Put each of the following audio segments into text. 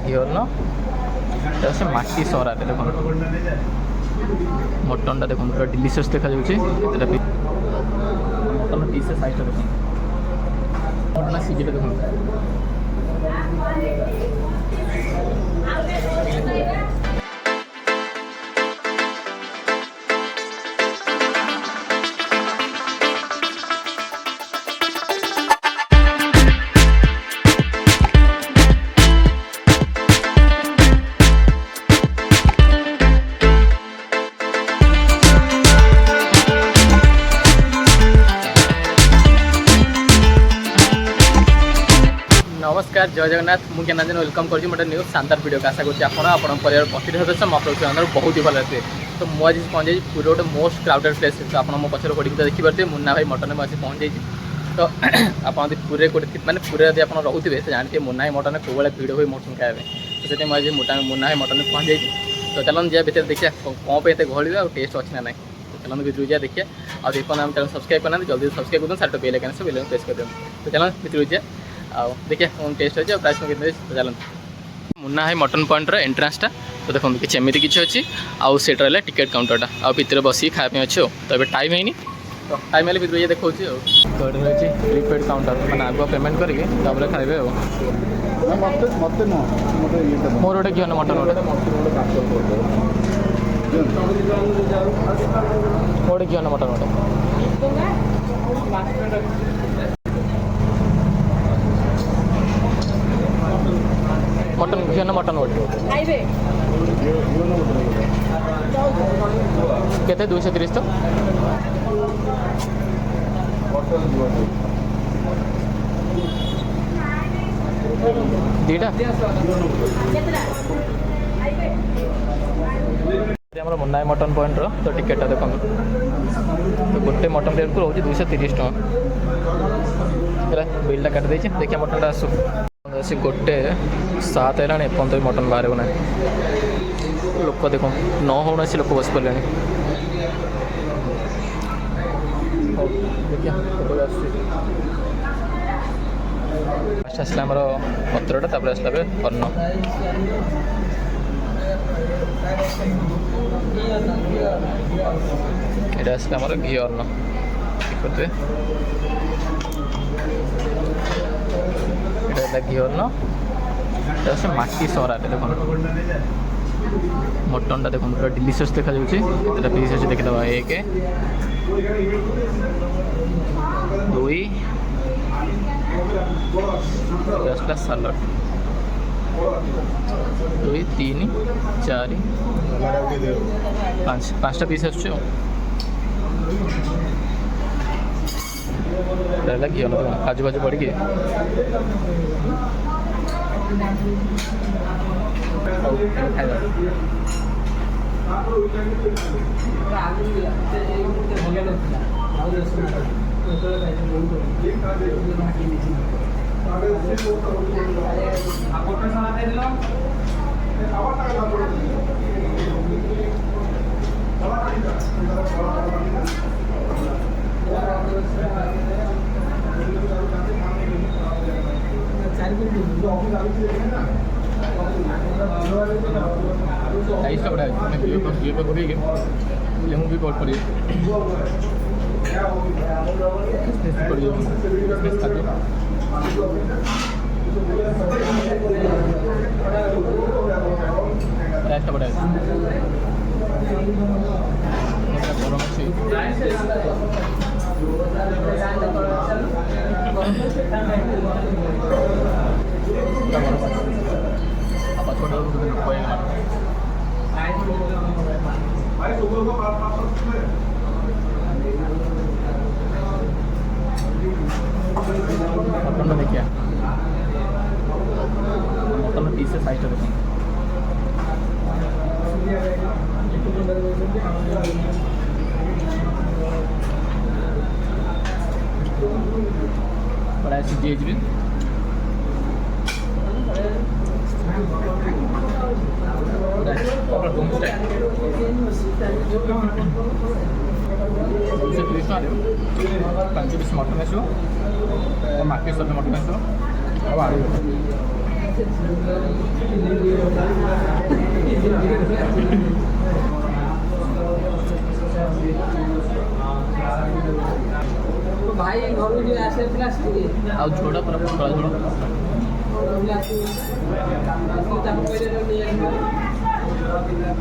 ঘি অন্ন এটা হচ্ছে মাটি সরাতে দেখুন মটনটা দেখুন পুরো ডিলিশিয়াস দেখা যাচ্ছে এটা মটন পিসের সাইজটা দেখুন মটন সিজিটা দেখুন नमस्कार जय जगन्नाथ मुझे ज्ञानांजन वेलकम कर न्यू शानदार वीडियो का आशा करें आप परिवार प्रतिटी सदस्य मो अपना बहुत ही भल रहे तो मुझे पहुँच जाइए पूरे गोटे मोस्ट क्राउडेड प्लेस तो आप मो पचर पड़ी तो देखिए मुन्ना भाई मटन में आसी पहुँच जाइए तो आप पूरे गोटे मैंने पूरे यदि आप रोथे तो जानते मुन्ना भाई मटन को भिड़ हुए मटन खाया तो से मुझे मुन्ना भाई मटन में पहुँच जाइए तो चलन जाए भितर देखिए कौन पे एत गहली और टेस्ट अच्छी ना ना तो चलन भितर जाए देखिए और देखो हम चैनल सब्सक्राइब करना जल्दी सब्सक्राइब कर दूँ सारे बेल आइकन से बेल प्रेस कर दूँ तो चलन भितर जाए देखिए कौन टेस्ट अच्छे प्राइस में कितने चलन मुन्ना है मटन पॉइंट एंट्रांसटा तो देखो कि एमती किसी अच्छी आउ से टिकेट काउंटरटा आ भितर बस खाया अच्छे तो ये टाइम है तो टाइम है भितर ये देखा तो ये रही प्रीपेड काउंटर मैंने आगुआ पेमेंट करके खाइबे मोर गोटे घी मटन गोटे घी मटन गोटे मटन घी मटन गोटे केते 230 तो दीटा मुन्ना मटन पॉइंट तो टिकेटा देखो तो गोटे मटन प्लेट को रोज 230 टका बिल्टा काट देखिए देखिए मटन आसू सी गोटे 7 है एपन मटन बाहर ना लोक देख न होना से लोक बस पड़े फास्ट आसला आमर पत्रटा तापर आसला अन्न ये आसला आमर घी अन्न देखते घी अन्न से माटी सराटे देख मटनटा देख पूरा डिलिशियस देखा जाऊँगी पीस अच्छे देखीद 1 2 सालाड 2 3 4 5टा पीस आस घी अन्न काजू बाजू पड़ी राइस बड़ा लेमू भी बहुत पड़ी राइस बड़ा गरम अच्छी apa छोटा मटन देखिए मटन पीसेस साइज देखो बड़ा सीधी भी पाँच पीस मटन आसो मार्केट सब मटन आसो भाई घर जो आसे पिला से ଆଉ ଝୋଳ ପୁରା ପତଳା ଝୋଳ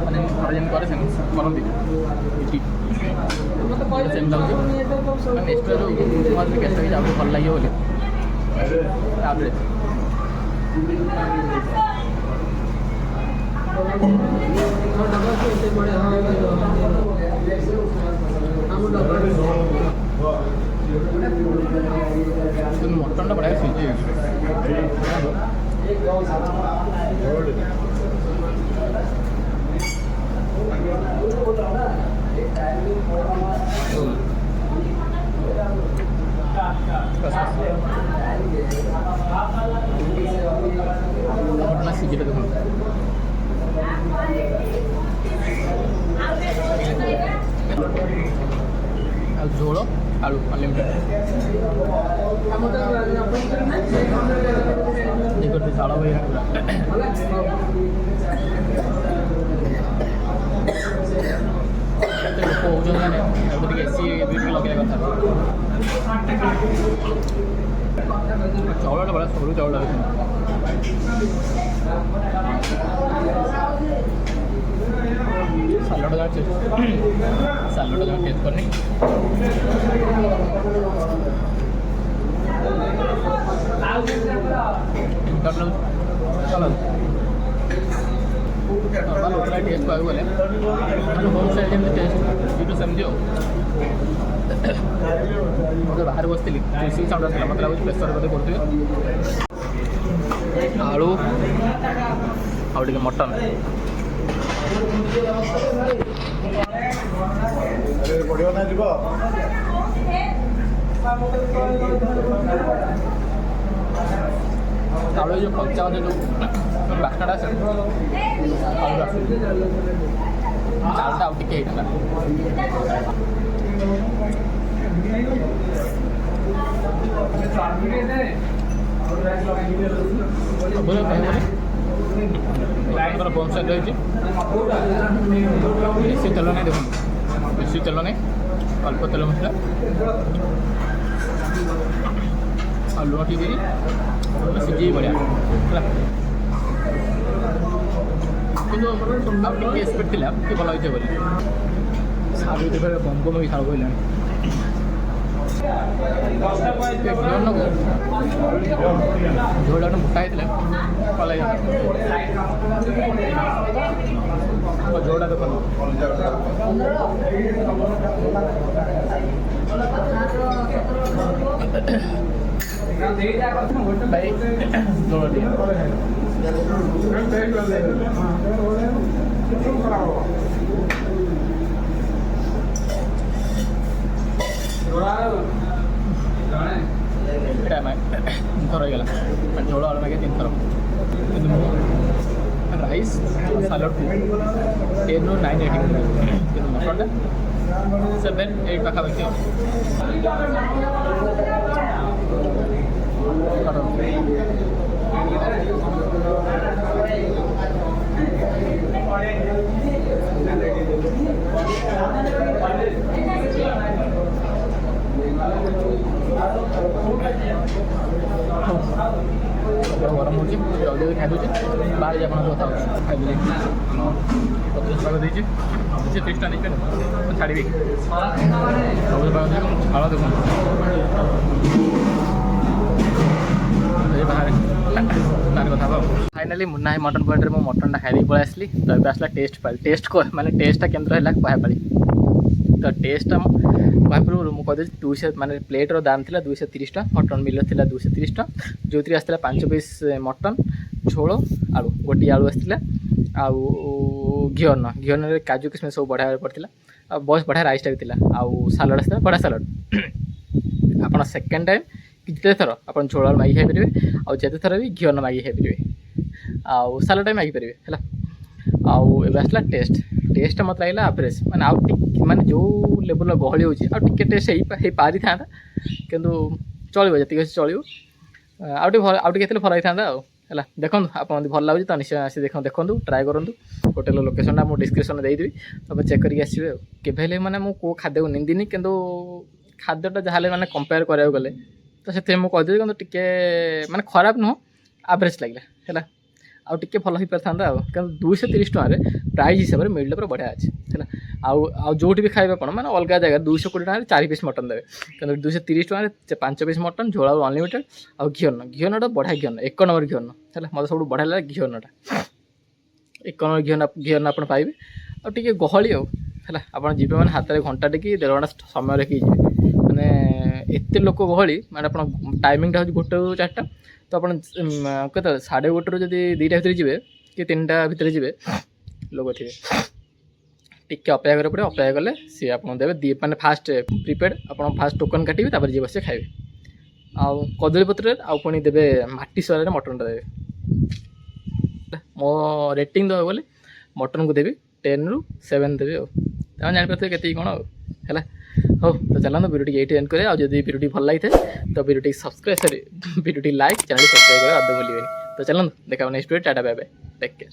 ମାନେ ଘରେ ଯେମିତି କରେ ସେମିତି କରନ୍ତି ଏଠି ସେମିତି ଲାଗୁଛି ମାନେ ଏକ୍ସଟ୍ରା ଯେଉଁ ମୋତେ ଗ୍ୟାସ୍ ଲାଗିଛି ଆଉ ଟିକେ ଭଲ ଲାଗିବ ବୋଲି ତାପରେ ମଟନ୍ଟା ବଢ଼ିଆ ସିଝି ମଟନ୍ଟା ସିଝିଟା ଦେଖନ୍ତୁ ଆଉ ଝୋଳ ଆଳୁ ଅନଲିମିଟେଡ୍ ଝାଳ ବହି ପୁରା ଲୋକ ହେଉଛନ୍ତି ମାନେ ଏବେ ଟିକେ ଏସି ଟିକେ ଲଗେଇବା କଥା ଚାଉଳଟା ବଢ଼ିଆ ସରୁ ଚାଉଳ ଲାଗୁଛି ସାଲଡ଼ ଯାକ ସାଲଡ଼ ଯାକ ଟେଷ୍ଟ କରିନି ନର୍ମାଲ୍ ହୋଟେଲ ଟେଷ୍ଟ କହିବାକୁ ଗଲେ ମାନେ ହୋମ୍ ସାଇଡ଼୍ ଯେମିତି ଟେଷ୍ଟ ଏଇଠୁ ସେମିତି ଆଉ ମୁଁ ବାହାରେ ବସିଥିଲି ତୁଳସୀ ସାଉଣ୍ଡ ଆସିଲା ମୋତେ ଲାଗୁଛି ପ୍ରେସର୍ ବୋଧେ କରୁଥିବେ ଆଳୁ ଆଉ ଟିକେ ମଟନ୍ ଚାଉଳ ଯେଉଁ କଞ୍ଚା କଞ୍ଚା ଯେଉଁ ବାସ୍ନାଟା ଆସେ ଚାଉଳଟା ଆଉ ଟିକେ ହେଇଥିଲା ବମ୍ ସାଇଡ୍ ରହିଛି ବେଶୀ ତେଲ ନାହିଁ ଦେଖନ୍ତୁ ବେଶୀ ତେଲ ନାହିଁ ଅଳ୍ପ ତେଲ ମସଲା ଆଉ ଲୁଣ ଟିକେ ଦେଇ ସିଝେଇ ବଢ଼ିଆ ହେଲା କିନ୍ତୁ ଆଉ ଟିକେ ଏକ୍ସପେକ୍ଟ ଥିଲା କି ଭଲ ହେଇଥିବ ବୋଲି ଶାଳୁ ଯେତେବେଳେ ବମ୍ ବମ୍ ହେଇ ଶାଳୁ କହିଲାଣି ଝୋଳଟା ମୋଟା ହେଇଥିଲା ଭଲ ହେଇଥିଲା ଝୋଳଟା ଦେଖନ୍ତୁ ଭାଇ ଝୋଳ ଟିକେ थर होगा झोल आलू मागे 3 थर राइस सालड 10 ରୁ 9 रेटिंग कि मटन 7-8 पाखापाखि गरम हो जल्दी खाई दूचे बाहर जा कथा खाई 50 टाक देती 30 टा नहीं छाड़ी सब झाड़ देख बाहर कथा फाइनाली मुन्ना मटन पॉइंट में मटन खाई पलि आसली तो ये आसला टेस्ट माने टेस्टा केन्द्र है कहापाड़ी तो टेस्टा कहूँ मुझे 200 माने प्लेटर दाम था 230 टा मटन मिल था 230 टा जो आसला 5 पीस मटन झोल आलू गोटे आलू आसला घीअन्न काजू किसमिस सब बढ़िया पड़ता बहुत बढ़िया राइस भी था आउ सालड आसला बढ़िया सालड आप सेकेंड टाइम जिते थर आप झोल मागी खाई पारे आउ जिते थर भी घीअन्न मागी खाई पारे आउ सालड भी मागी पारे है आउ आसला टेस्ट मत लगे एवरेज मैंने आउ माने जो लेवल गहली होटे टेस्ट हो पारि था कि चलो जी चलो आउटे भल होता ହେଲା। ଦେଖନ୍ତୁ ଆପଣ ଯଦି ଭଲ ଲାଗୁଛି ତ ନିଶ୍ଚୟ ଆସି ଦେଖନ୍ତୁ ଟ୍ରାଏ କରନ୍ତୁ। ହୋଟେଲ ଲୋକେସନଟା ମୁଁ ଡିସ୍କ୍ରିପ୍ସନରେ ଦେଇଦେବି, ତାପରେ ଚେକ୍ କରିକି ଆସିବେ ଆଉ। କେବେ ହେଲେ ମାନେ ମୁଁ କେଉଁ ଖାଦ୍ୟକୁ ନିନ୍ଦିନି, କିନ୍ତୁ ଖାଦ୍ୟଟା ଯାହା ହେଲେ ମାନେ କମ୍ପେୟାର କରିବାକୁ ଗଲେ ତ ସେଥିପାଇଁ ମୁଁ କହିଦେବି, କିନ୍ତୁ ଟିକେ ମାନେ ଖରାପ ନୁହଁ, ଆଭରେଜ୍ ଲାଗିଲା ହେଲା। ଆଉ ଟିକେ ଭଲ ହେଇପାରିଥାନ୍ତା ଆଉ, କିନ୍ତୁ 230 ଟଙ୍କାରେ ପ୍ରାଇସ୍ ହିସାବରେ ମିଲ୍ଟା ପୁରା ବଢ଼ିଆ ଅଛି ହେଲା। ଆଉ ଯେଉଁଠି ବି ଖାଇବେ ଆପଣ ମାନେ ଅଲଗା ଜାଗାରେ 220 ଟଙ୍କାରେ 4 ପିସ୍ ମଟନ୍ ଦେବେ, କିନ୍ତୁ 230 ଟଙ୍କାରେ 5 ପିସ୍ ମଟନ୍, ଝୋଳ ଆଉ ଅନଲିମିଟେଡ଼, ଆଉ ଘିଅଟା ବଢ଼ିଆ ଘିଅନ, 1 ନମ୍ବର ଘିଅନ ହେଲା। ମୋତେ ସବୁଠୁ ବଢ଼ିଆ ଲାଗେ ଘିଅନଟା, 1 ନମ୍ବର ଘିଅନ ଆପଣ ପାଇବେ। ଆଉ ଟିକେ ଗହଳି ଆଉ ହେଲା, ଆପଣ ଯିବେ ମାନେ ହାତରେ ଘଣ୍ଟାଟେ କି 1.5 ଘଣ୍ଟା ସମୟ ରଖିକି ଯିବେ, ମାନେ ଏତେ ଲୋକ ଗହଳି। ମାନେ ଆପଣ ଟାଇମିଂଟା ହେଉଛି 1ରୁ 4ଟା, ତ ଆପଣ କେତେବେଳେ 1:30ରୁ ଯଦି 2ଟା ଭିତରେ ଯିବେ କି 3ଟା ଭିତରେ ଯିବେ, ଲୋକ ଥିବେ। ଟିକେ ଅପେକ୍ଷା କରିବାକୁ ପଡ଼ିବ, ଅପେକ୍ଷା କଲେ ସିଏ ଆପଣଙ୍କୁ ଦେବେ ମାନେ ଫାଷ୍ଟ ପ୍ରିପେଡ଼, ଆପଣ ଫାଷ୍ଟ ଟୋକନ୍ କାଟିବେ, ତାପରେ ଯିଏ ବସିବେ ଖାଇବେ। ଆଉ କଦଳୀ ପତ୍ରରେ ଆଉ ପୁଣି ଦେବେ ମାଟି ସରାରେ ମଟନ୍ଟା ଦେବେ। ମୋ ରେଟିଂ ଦେବାକୁ ଗଲେ ମଟନ୍କୁ ଦେବି 10ରୁ 7 ଦେବି ଆଉ, ତାମାନେ ଜାଣିପାରୁଥିବେ କେତିକି କ'ଣ ଆଉ ହେଲା। ହଉ ତ ଚାଲନ୍ତୁ ଭିଡ଼ିଓଟି ଏଇଠି ଏଣ୍ଡ କରିବା। ଆଉ ଯଦି ଭିଡ଼ିଓଟି ଭଲ ଲାଗିଥାଏ ତ ଭିଡ଼ିଓଟି ଲାଇକ୍, ଚ୍ୟାନେଲଟି ସବସ୍କ୍ରାଇବ୍ କରିବା ଆଦୌ ଭୁଲିବେନି। ତ ଚାଲନ୍ତୁ ଦେଖା next video. Tata bye bye, take care.